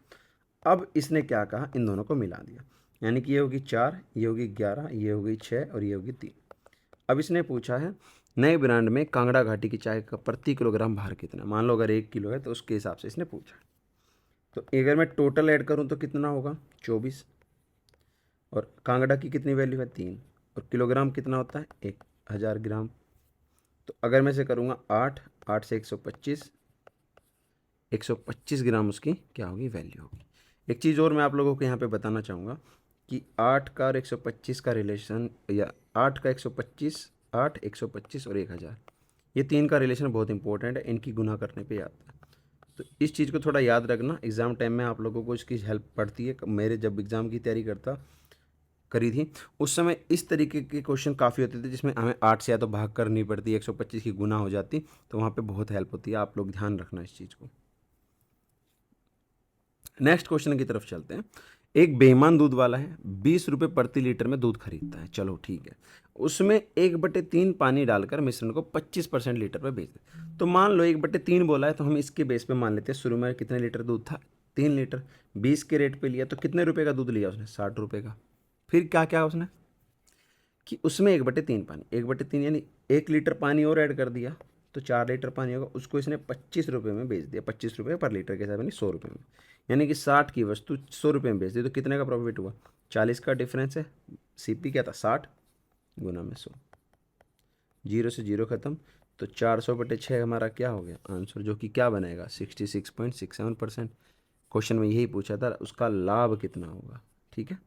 अब इसने क्या कहा इन दोनों को मिला दिया, यानी कि ये होगी 4, ये होगी 11, ये होगी 6, और ये होगी 3। अब इसने पूछा है नए ब्रांड में कांगड़ा घाटी की चाय का प्रति किलोग्राम भार कितना, मान लो अगर 1 किलो है तो उसके हिसाब से इसने पूछा। तो अगर मैं टोटल ऐड करूं तो कितना होगा 24, और कांगड़ा की कितनी वैल्यू है 3, और किलोग्राम कितना होता है 1000 ग्राम। तो अगर मैं से करूँगा 8 8 से 125, 125 ग्राम उसकी क्या होगी वैल्यू होगी। एक चीज़ और मैं आप लोगों को यहाँ पे बताना चाहूँगा कि 8 का और 125 का रिलेशन, या 8 का 125, 8 125 और 1000, ये 3 का रिलेशन बहुत इंपॉर्टेंट है, इनकी गुना करने पे आता है। तो इस चीज़ को थोड़ा याद रखना, एग्ज़ाम टाइम में आप लोगों को इसकी हेल्प पड़ती है। मेरे जब एग्ज़ाम की तैयारी करी थी उस समय इस तरीके के क्वेश्चन काफ़ी होते थे, जिसमें हमें 8 से या तो भाग करनी पड़ती, 125 की गुना हो जाती, तो वहाँ पे बहुत हेल्प होती है। आप लोग ध्यान रखना इस चीज़ को। नेक्स्ट क्वेश्चन की तरफ चलते हैं। एक बेईमान दूध वाला है, 20 रुपये प्रति लीटर में दूध खरीदता है, चलो ठीक है, उसमें 1/3 पानी डालकर मिश्रण को 25% लीटर पर बेच दे। तो मान लो 1/3 बोला है, तो हम इसके बेस पे मान लेते हैं शुरू में कितने लीटर दूध था 3 लीटर, 20 के रेट पे लिया तो कितने रुपए का दूध लिया उसने 60 रुपये का। फिर क्या क्या उसने कि उसमें 1/3 पानी, 1/3 यानी 1 लीटर पानी और ऐड कर दिया तो 4 लीटर पानी होगा, उसको इसने 25 रुपये में बेच दिया, 25 रुपये पर लीटर के हिसाब यानी 100 रुपये में, यानी कि 60 की वस्तु 100 रुपये में बेच दी, तो कितने का प्रॉफिट हुआ? 40 का डिफरेंस है, सीपी क्या था 60 गुना में 100, जीरो से जीरो खत्म, तो 400/6 हमारा क्या हो गया आंसर, जो कि क्या बनेगा 66.67%। क्वेश्चन में यही पूछा था, उसका लाभ कितना होगा। ठीक है,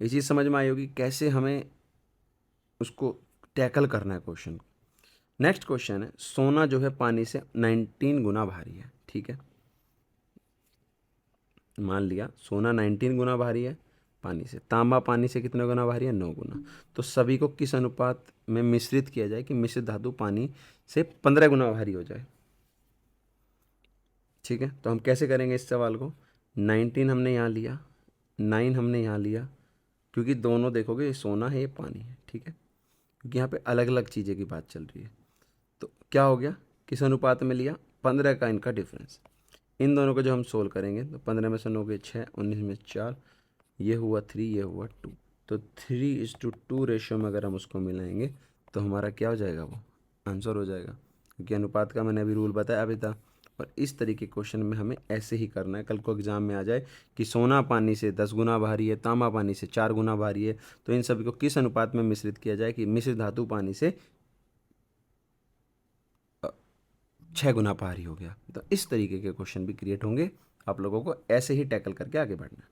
ये चीज़ समझ में आई होगी कैसे हमें उसको टैकल करना है क्वेश्चन। नेक्स्ट क्वेश्चन है, सोना जो है पानी से 19 गुना भारी है। ठीक है, मान लिया सोना 19 गुना भारी है पानी से, तांबा पानी से कितना गुना भारी है 9 गुना, तो सभी को किस अनुपात में मिश्रित किया जाए कि मिश्रित धातु पानी से 15 गुना भारी हो जाए। ठीक है, तो हम कैसे करेंगे इस सवाल को, 19 हमने यहाँ लिया, 9 हमने यहाँ लिया, क्योंकि दोनों देखोगे ये सोना है ये पानी है। ठीक है, क्योंकि यहाँ पे अलग अलग चीज़ें की बात चल रही है, तो क्या हो गया किस अनुपात में लिया, 15 का इनका डिफरेंस। इन दोनों को जो हम सोल्व करेंगे तो 15 में से 9 गए 6, 19 में 4, ये हुआ 3, ये हुआ 2, तो 3:2 रेशियो में अगर हम उसको मिलाएंगे तो हमारा क्या हो जाएगा, वो आंसर हो जाएगा, क्योंकि अनुपात का मैंने अभी रूल बताया अभी था। और इस तरीके क्वेश्चन में हमें ऐसे ही करना है, कल को एग्जाम में आ जाए कि सोना पानी से 10 गुना भारी है, तांबा पानी से 4 गुना भारी है, तो इन सभी को किस अनुपात में मिश्रित किया जाए कि मिश्रित धातु पानी से 6 गुना भारी हो गया। तो इस तरीके के क्वेश्चन भी क्रिएट होंगे, आप लोगों को ऐसे ही टैकल करके आगे बढ़ना है।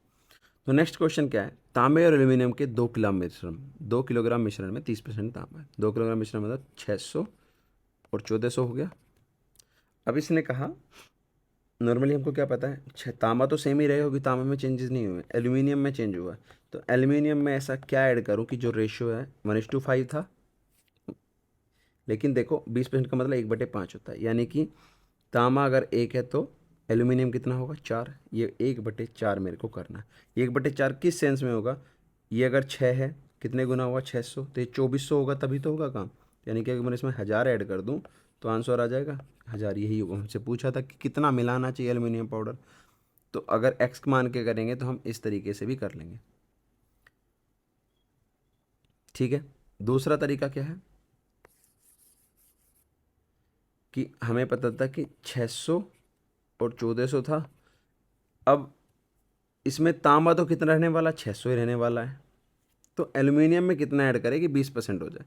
तो नेक्स्ट क्वेश्चन क्या है, तांबे और एल्यूमिनियम के 2 किलोग्राम मिश्रण में 30% तांबा है, 2 किलोग्राम मिश्रण मतलब 600 और 1400 हो गया। अब इसने कहा नॉर्मली हमको क्या पता है, तांबा तो सेम ही रहेगा क्योंकि तांबे में चेंजेस नहीं हुए, एल्यूमिनियम में चेंज हुआ, तो एल्यूमिनियम में ऐसा क्या ऐड करूँ कि जो रेशियो है 1:5 था, लेकिन देखो 20% का मतलब 1/5 होता है, यानी कि तांबा अगर 1 है तो एल्यूमिनियम कितना होगा 4, ये 1/4 मेरे को करना है। 1/4 किस सेंस में होगा, ये अगर 6 है कितने गुना हुआ 600, तो ये 2400 होगा तभी तो होगा काम, यानी कि अगर मैं इसमें 1000 ऐड कर दूँ तो आंसर आ जाएगा 1000। यही होगा, हमसे पूछा था कि कितना मिलाना चाहिए एल्यूमिनियम पाउडर, तो अगर एक्स मान के करेंगे तो हम इस तरीके से भी कर लेंगे। ठीक है, दूसरा तरीका क्या है कि हमें पता था कि 600 और 1400 था, अब इसमें तांबा तो कितना रहने वाला 600 ही रहने वाला है, तो एल्यूमिनियम में कितना ऐड करें कि 20% हो जाए,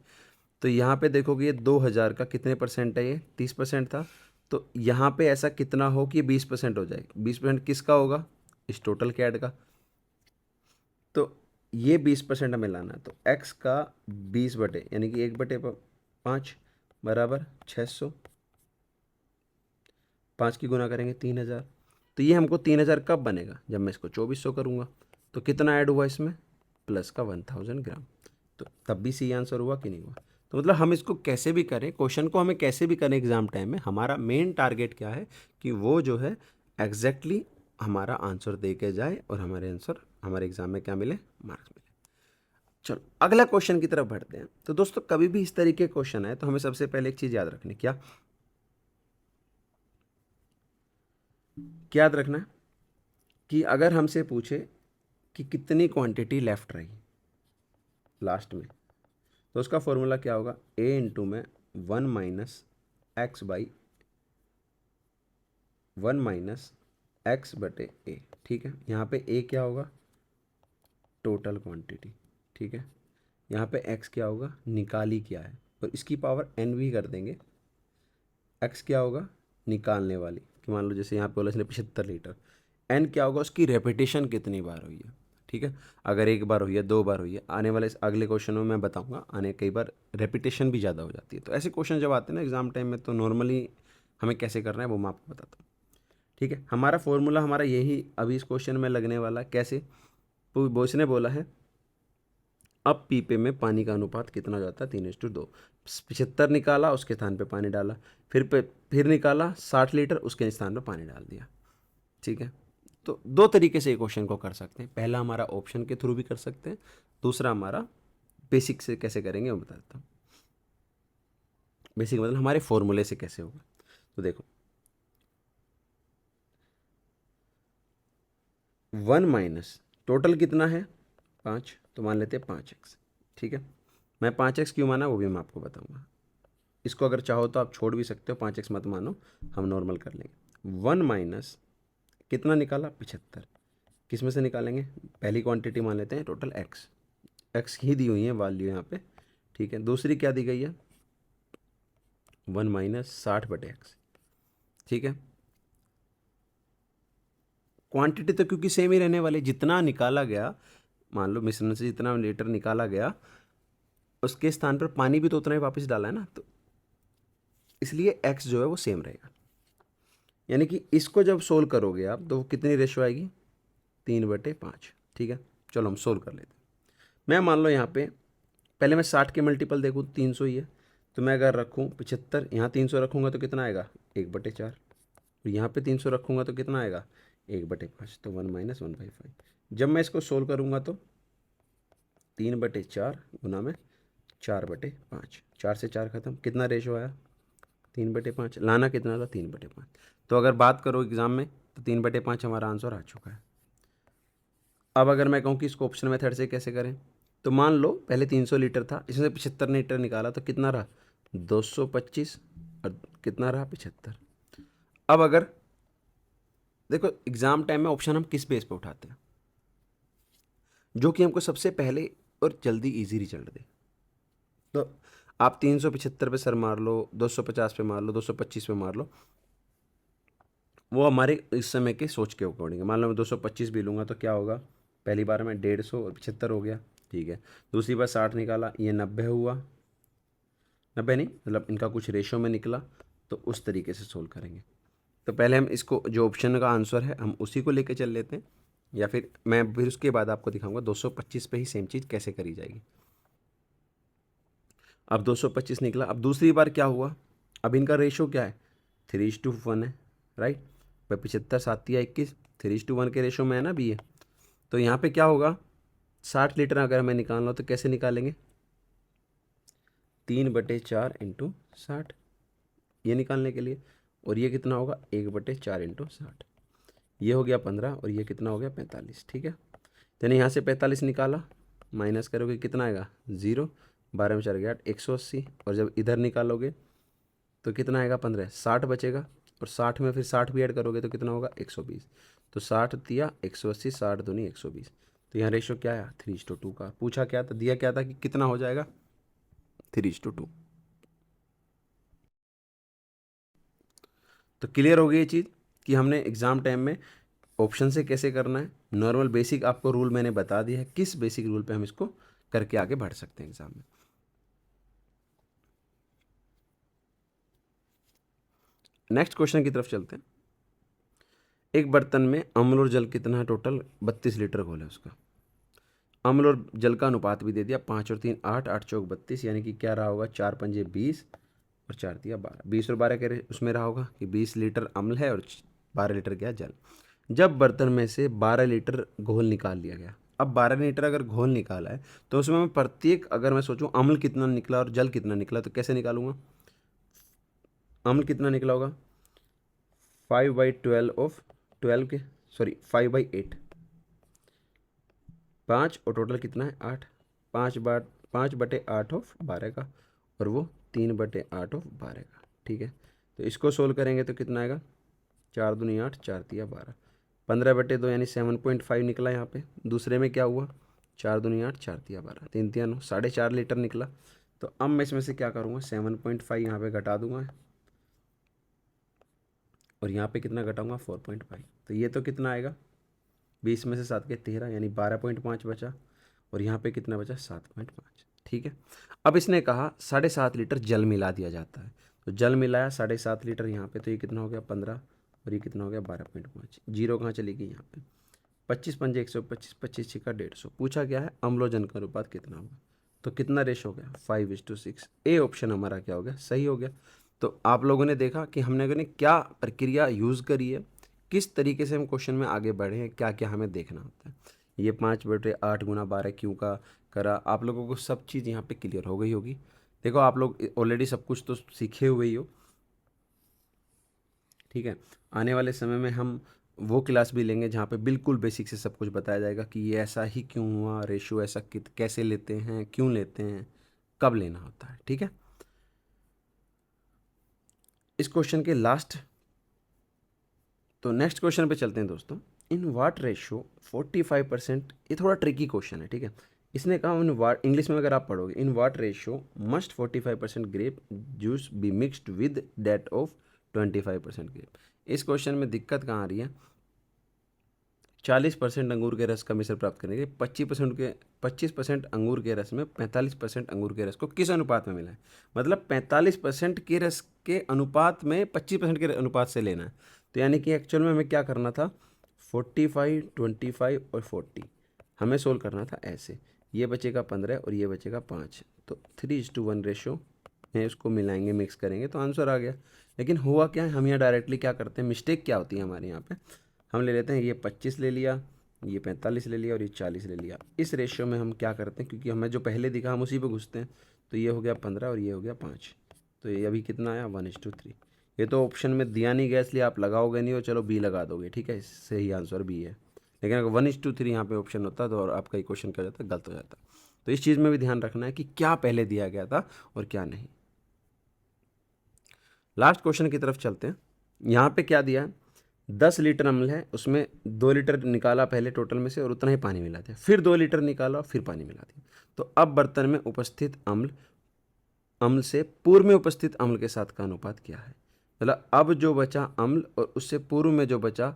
तो यहाँ पे देखोगे ये 2000 का कितने परसेंट है, ये 30% था, तो यहाँ पे ऐसा कितना हो कि 20% हो जाए, 20% किसका होगा इस टोटल कैड का, तो ये 20% हमें लाना है, तो x का 20 बटे यानी कि 1/5 बराबर 600, 5 की गुना करेंगे 3000, तो ये हमको 3000 कब बनेगा जब मैं इसको 2400 करूँगा, तो कितना ऐड हुआ इसमें प्लस का 1000 ग्राम, तो तब भी सी आंसर हुआ कि नहीं हुआ। तो मतलब हम इसको कैसे भी करें, क्वेश्चन को हमें कैसे भी करें एग्जाम टाइम में, हमारा मेन टारगेट क्या है कि वो जो है एग्जैक्टली हमारा आंसर दे के जाए और हमारे आंसर हमारे एग्जाम में क्या मिले, मार्क्स मिले। चलो अगला क्वेश्चन की तरफ बढ़ते हैं। तो दोस्तों कभी भी इस तरीके क्वेश्चन है तो हमें सबसे पहले एक चीज़ याद रखनी, क्या याद रखना है कि अगर हमसे पूछे कि कितनी क्वांटिटी लेफ्ट रही लास्ट में, तो उसका फॉर्मूला क्या होगा, ए इंटू में 1 - x ए। ठीक है, यहाँ पे ए क्या होगा टोटल क्वांटिटी, ठीक है, यहाँ पे x क्या होगा निकाली क्या है, और इसकी पावर n भी कर देंगे, x क्या होगा निकालने वाली, कि मान लो जैसे यहाँ पे बोला इसने 75 लीटर, n क्या होगा उसकी रेपिटेशन कितनी बार हुई है। ठीक है, अगर एक बार हुई है 2 बार हुई है, आने वाले अगले क्वेश्चन में मैं बताऊंगा आने कई बार रेपिटेशन भी ज़्यादा हो जाती है, तो ऐसे क्वेश्चन जब आते हैं ना एग्जाम टाइम में तो नॉर्मली हमें कैसे करना है वो मैं आपको बताता हूँ। ठीक है, हमारा फॉर्मूला हमारा यही अभी इस क्वेश्चन में लगने वाला कैसे, तो बॉस ने बोला है अब पीपे में पानी का अनुपात कितना हो जाता है 3:2, 75 निकाला उसके स्थान पे पानी डाला, फिर निकाला 60 लीटर उसके स्थान पे पानी डाल दिया। ठीक है, तो दो तरीके से ये क्वेश्चन को कर सकते हैं, पहला हमारा ऑप्शन के थ्रू भी कर सकते हैं, दूसरा हमारा बेसिक से कैसे करेंगे वो बता देता हूँ। बेसिक मतलब हमारे फॉर्मूले से कैसे होगा, तो देखो 1 - टोटल कितना है 5, तो मान लेते हैं 5x। ठीक है, मैं 5x क्यों माना वो भी मैं आपको बताऊंगा। इसको अगर चाहो तो आप छोड़ भी सकते हो, 5x मत मानो, हम नॉर्मल कर लेंगे। 1 माइनस कितना निकाला 75, किस में से निकालेंगे, पहली क्वांटिटी मान लेते हैं टोटल x ही दी हुई है वैल्यू यहाँ पे। ठीक है, दूसरी क्या दी गई है 1 माइनस 60/x। ठीक है, क्वांटिटी तो क्योंकि सेम ही रहने वाली, जितना निकाला गया, मान लो मिश्रण से जितना लीटर निकाला गया उसके स्थान पर पानी भी तो उतना ही वापस डाला है ना, तो इसलिए x जो है वो सेम रहेगा। यानी कि इसको जब सोल्व करोगे आप तो कितनी रेशो आएगी 3/5। ठीक है, चलो हम सोल्व कर लेते हैं। मैं मान लो यहाँ पे पहले मैं 60 के मल्टीपल देखूँ 300 ही है, तो मैं अगर रखूँ 75, यहाँ 300 रखूँगा तो कितना आएगा 1/4, और यहाँ पे 300 रखूँगा तो कितना आएगा 1/5, तो 1 माइनस 1/5। जब मैं इसको सोल्व करूँगा तो 3/4 गुना में 4/5, 4 से 4 खत्म, कितना रेशो आया 3/5, लाना कितना था 3/5। तो अगर बात करो एग्जाम में तो 3/5 हमारा आंसर आ चुका है। अब अगर मैं कहूँ कि इसको ऑप्शन मेथड से कैसे करें, तो मान लो पहले 300 लीटर था, इसमें 75 लीटर निकाला तो कितना रहा 225, और कितना रहा 75। अब अगर देखो एग्जाम टाइम में ऑप्शन हम किस बेस पे उठाते हैं, जो कि हमको सबसे पहले और जल्दी इजी रिजल्ट दे। तो आप 375 पे सर मार लो, 250 पे मार लो, 225 पे मार लो, वो हमारे इस समय के सोच के अकॉर्डिंग है। मान लो मैं 225 भी लूँगा तो क्या होगा, पहली बार में 150 और 75 हो गया। ठीक है, दूसरी बार 60 निकाला, ये 90 हुआ, 90 नहीं मतलब इनका कुछ रेशो में निकला, तो उस तरीके से सोल्व करेंगे। तो पहले हम इसको जो ऑप्शन का आंसर है हम उसी को लेके चल लेते हैं, या फिर उसके बाद आपको दिखाऊंगा 225 पे ही सेम चीज़ कैसे करी जाएगी। अब 225 निकला, अब दूसरी बार क्या हुआ, अब इनका रेशो क्या है 3:1 है, राइट। भाई 75 7 या 21, 3:1 के रेशो में है ना अभी ये। तो यहाँ पे क्या होगा 60 लीटर अगर हमें निकालना हो तो कैसे निकालेंगे 3/4 इंटू 60, ये निकालने के लिए, और ये कितना होगा 1/4 इंटू 60, ये हो गया 15 और ये कितना हो गया 45। ठीक है, यानी यहाँ से 45 निकाला, माइनस करोगे कितना आएगा 0, 12 में 4 गया 8, 180, और जब इधर निकालोगे तो कितना आएगा 15, 60 बचेगा, और 60 में फिर 60 भी ऐड करोगे तो कितना होगा 120, तो 60 दिया 180, 60 दूनी 120, तो यहाँ रेशो क्या आया 3:2 का। पूछा क्या था, दिया क्या था कि कितना हो जाएगा 3:2। तो क्लियर हो गई ये चीज़ कि हमने एग्ज़ाम टाइम में ऑप्शन से कैसे करना है। नॉर्मल बेसिक आपको रूल मैंने बता दिया है, किस बेसिक रूल पे हम इसको करके आगे बढ़ सकते हैं एग्ज़ाम में। नेक्स्ट क्वेश्चन की तरफ चलते हैं। एक बर्तन में अम्ल और जल कितना है, टोटल 32 लीटर घोल है उसका। अम्ल और जल का अनुपात भी दे दिया, 5 और 3 8, 8 चौक 32, यानी कि क्या रहा होगा 4 पंजे 20 और 4 दिया 12, 20 और 12 के उसमें रहा होगा कि 20 लीटर अम्ल है और 12 लीटर क्या जल। जब बर्तन में से 12 लीटर घोल निकाल लिया गया, अब 12 लीटर अगर घोल निकाला है तो उसमें मैं प्रत्येक अगर मैं सोचूं अम्ल कितना निकला और जल कितना निकला तो कैसे निकालूंगा। अम्ल कितना निकला होगा 5/12 ऑफ 12 के, सॉरी 5/8, 5 और टोटल कितना है 8, 5/8 ऑफ 12 का, और वो 3/8 ऑफ 12 का। ठीक है, तो इसको सोल्व करेंगे तो कितना आएगा 4 दूनी 8, 4 तिया 12, 15/2 यानी 7.5 निकला यहाँ पे। दूसरे में क्या हुआ 4 दूनी 8, 4 तिया 12, 3 तिया 9, 4.5 लीटर निकला। तो अब मैं इसमें से क्या करूँगा 7.5 यहाँ पे घटा दूंगा, और यहाँ पे कितना घटाऊंगा 4.5, तो ये तो कितना आएगा 20 में से 7 के 13, यानी 12.5 बचा, और यहाँ पे कितना बचा 7.5। ठीक है, अब इसने कहा 7.5 लीटर जल मिला दिया जाता है, तो जल मिलाया 7.5 लीटर यहाँ पे, तो ये कितना हो गया 15, और ये कितना हो गया 12.5, जीरो कहाँ चली गई यहाँ पे, 25 पंजे 125, 25 छिका 150। पूछा क्या है अम्लोजन का अनुपात कितना होगा, तो कितना रेशो हो गया 5:6। ए ऑप्शन हमारा क्या हो गया सही हो गया। तो आप लोगों ने देखा कि हमने क्या प्रक्रिया यूज़ करी है, किस तरीके से हम क्वेश्चन में आगे बढ़े हैं, क्या क्या हमें देखना होता है। ये 5/8 गुना 12 क्यों का करा, आप लोगों को सब चीज़ यहाँ पे क्लियर हो गई होगी। देखो आप लोग ऑलरेडी सब कुछ तो सीखे हुए ही हो। ठीक है, आने वाले समय में हम वो क्लास भी लेंगे जहाँ पे बिल्कुल बेसिक से सब कुछ बताया जाएगा कि ये ऐसा ही क्यों हुआ, रेशियो ऐसा कैसे लेते हैं, क्यों लेते हैं, कब लेना होता है। ठीक है, इस क्वेश्चन के लास्ट, तो नेक्स्ट क्वेश्चन पे चलते हैं दोस्तों। इन वाट रेशियो 45%, ये थोड़ा ट्रिकी क्वेश्चन है। ठीक है, इसने कहा इन वाट, इंग्लिश में अगर आप पढ़ोगे, in what ratio must 45% grape juice be mixed with that of 25% grape. इस क्वेश्चन में दिक्कत कहाँ आ रही है, 40% अंगूर के रस का मिश्रण प्राप्त करने के 25% अंगूर के रस में 45% अंगूर के रस को किस अनुपात में मिला है। मतलब 45% के रस के अनुपात में 25% के अनुपात से लेना है। तो यानी कि एक्चुअल में हमें क्या करना था, 45, 25 और 40 हमें सोल्व करना था ऐसे। ये बचेगा 15 और ये बचेगा 5, तो 3:1 रेशो है, उसको मिलाएंगे, मिक्स करेंगे तो आंसर आ गया। लेकिन हुआ क्या है, हम यहाँ डायरेक्टली क्या करते हैं, मिस्टेक क्या होती है हमारे यहाँ पे, हम ले लेते हैं ये 25 ले लिया, ये 45 ले लिया और ये 40 ले लिया। इस रेशियो में हम क्या करते हैं, क्योंकि हमें जो पहले दिखा हम उसी पे घुसते हैं, तो ये हो गया 15 और ये हो गया 5, तो ये अभी कितना आया 1:3। ये तो ऑप्शन में दिया नहीं गया इसलिए आप लगाओगे नहीं और चलो बी लगा दोगे। ठीक है, सही आंसर बी है। लेकिन अगर 1:3 यहाँ पे ऑप्शन होता तो और आपका क्वेश्चन क्या हो जाता, गलत हो जाता। तो इस चीज़ में भी ध्यान रखना है कि क्या पहले दिया गया था और क्या नहीं। लास्ट क्वेश्चन की तरफ चलते हैं। यहाँ पे क्या दिया है, 10 लीटर अम्ल है, उसमें 2 लीटर निकाला पहले टोटल में से और उतना ही पानी मिला दिया, फिर 2 लीटर निकाला फिर पानी मिला दिया। तो अब बर्तन में उपस्थित अम्ल से पूर्व में उपस्थित अम्ल के साथ का अनुपात क्या है। मतलब अब जो बचा अम्ल और उससे पूर्व में जो बचा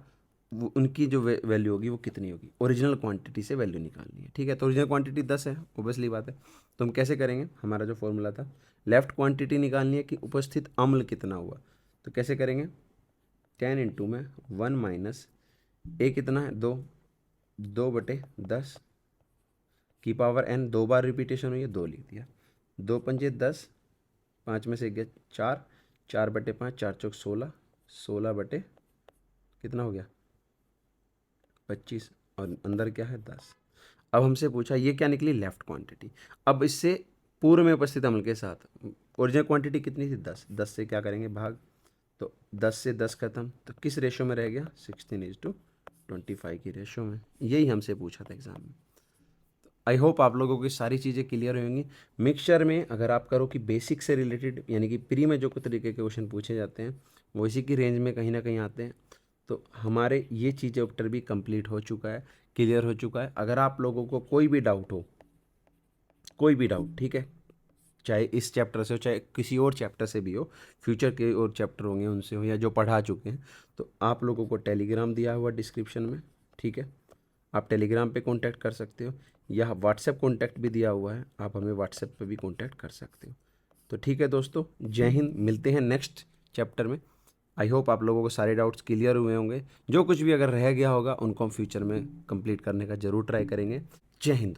वो उनकी जो वैल्यू होगी वो कितनी होगी, ओरिजिनल क्वांटिटी से वैल्यू निकालनी है। ठीक है, तो ओरिजिनल क्वांटिटी 10 है, ओबियसली बात है। तो हम कैसे करेंगे, हमारा जो फॉर्मूला था, लेफ्ट क्वांटिटी निकालनी है कि उपस्थित अम्ल कितना हुआ। तो कैसे करेंगे, 10 इंटू में 1 माइनस ए कितना है 2, 2/10 की पावर n, 2 बार रिपीटेशन हुई है, 2 लिख दिया। 2 पंजे 10, 5 में से गया 4, 4/5, 4 चौक 16, 16 बटे कितना हो गया 25 और अंदर क्या है 10। अब हमसे पूछा ये क्या निकली, लेफ्ट क्वांटिटी। अब इससे पूर्व में उपस्थित अम्ल के साथ ओरिजिनल क्वांटिटी कितनी थी 10, 10 से क्या करेंगे भाग, तो 10 से 10 खत्म, तो किस रेशो में रह गया 16:25 की रेशो में। यही हमसे पूछा था एग्जाम में। आई होप आप लोगों की सारी चीज़ें क्लियर होंगी। मिक्सचर में अगर आप करो कि बेसिक से रिलेटेड, यानी कि प्री में जो तरीके के क्वेश्चन पूछे जाते हैं वो इसी की रेंज में कहीं ना कहीं आते हैं। तो हमारे ये चीज़ चैप्टर भी कंप्लीट हो चुका है, क्लियर हो चुका है। अगर आप लोगों को कोई भी डाउट हो, कोई भी डाउट, ठीक है, चाहे इस चैप्टर से हो चाहे किसी और चैप्टर से भी हो, फ्यूचर के और चैप्टर होंगे उनसे हो या जो पढ़ा चुके हैं, तो आप लोगों को टेलीग्राम दिया हुआ डिस्क्रिप्शन में। ठीक है, आप टेलीग्राम पे कांटेक्ट कर सकते हो या व्हाट्सएप कांटेक्ट भी दिया हुआ है, आप हमें व्हाट्सएप पे भी कांटेक्ट कर सकते हो। तो ठीक है दोस्तों, जय हिंद, मिलते हैं नेक्स्ट चैप्टर में। आई होप आप लोगों को सारे डाउट्स क्लियर हुए होंगे। जो कुछ भी अगर रह गया होगा उनको हम फ्यूचर में कंप्लीट करने का ज़रूर ट्राई करेंगे। जय हिंद।